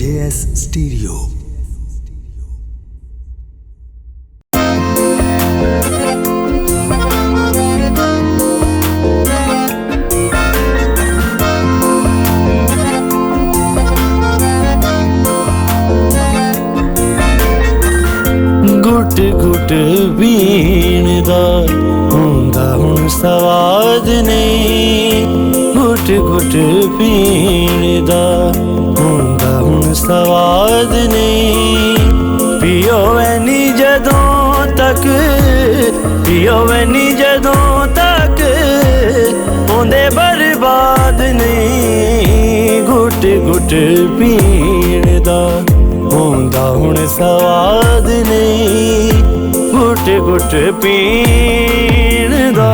JS Stereo। घुट घुट पीण दा हुंदा हुण सवाद नहीं, घुट घुट पीण दा हुंदा हुण सवाद नहीं। पियो वैनी जदों तक, पियो वैनी जदों तक होंदे बर्बाद नहीं। घुट घुट पीण दा हुंदा हुण सवाद नहीं, घुट घुट पीण दा।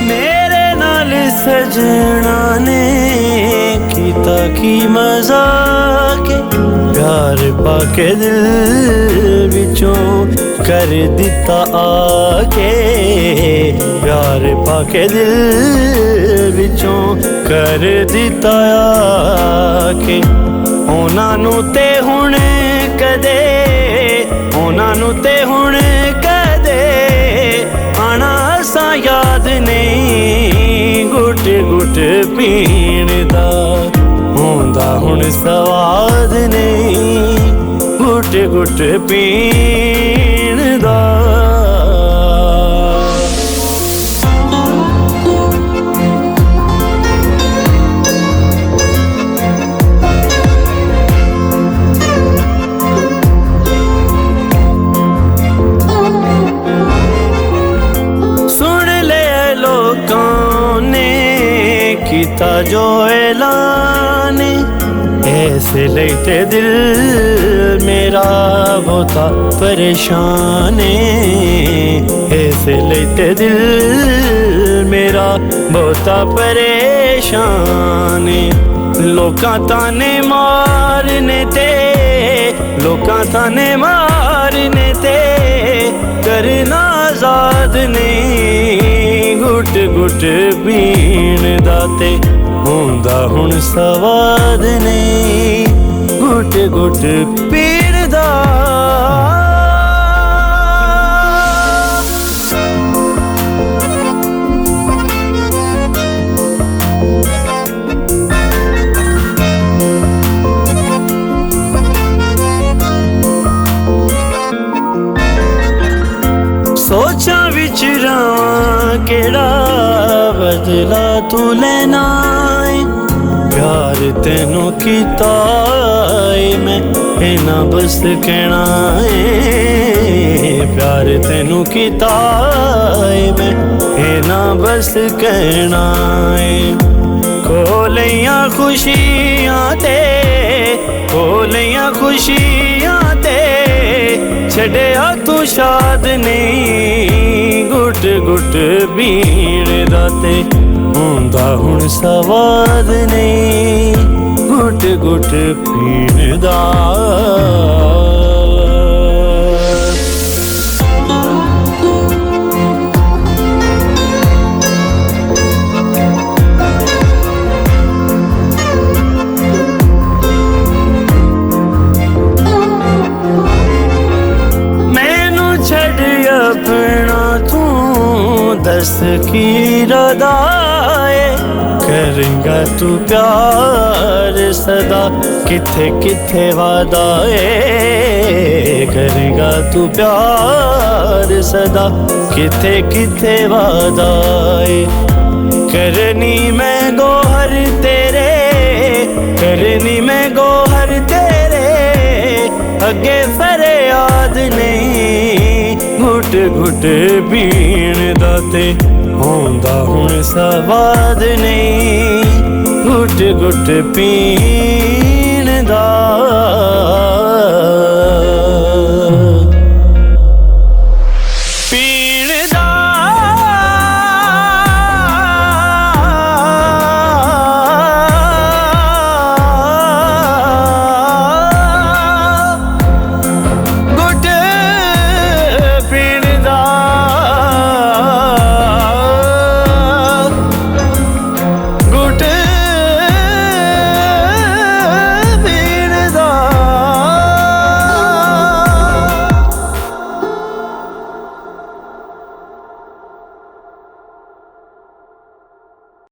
मेरे नाल सजना ने कीता की मजाक, प्यार पाके दिल विचों कर दिता आके, प्यार पाके दिल विचों कर दिता आके। उन्हां नूं ते हुण कदे, उन्हां नूं ते हुण कदे आना सा याद नहीं। घुट घुट पीण दा हुंदा हुण सवाद नहीं, घुट घुट पीण दा। सुन ले लोकां ने कीता जो ऐलान, ऐसे लेते दिल मेरा बहुता परेशान है, ऐसे लेते दिल मेरा बहुता परेशान है। लोकां ताने मारने ते, लोकां ताने मारने ते करना आजाद नहीं। घुट घुट पीण दा ते हुंदा हुण सवाद नहीं, घुट घुट पीण दा। सोचा विच रहां केड़ा बदला तू लेना है, प्यार तेनू कीता है मैं इना बस कहना है। प्यार तेनू कीता है मैं इना बस कहना है। कोलियां खुशियां ते, कोलियां खुशियां ते छड़िया तू शाद नहीं। घुट घुट पीण दा ते हुंदा हुण सवाद नहीं, घुट घुट पीण दा। दस की रदाए करेंगा तू प्यार सदा, किथे किथे वादाए करेंगा तू प्यार सदा, किथे किथे वादाए। करनी मैं गोहर तेरे, करनी मैं गोहर तेरे अगे फरियाद नहीं। घुट घुट पीण दा ते हुंदा हुण सवाद नहीं, घुट घुट पीण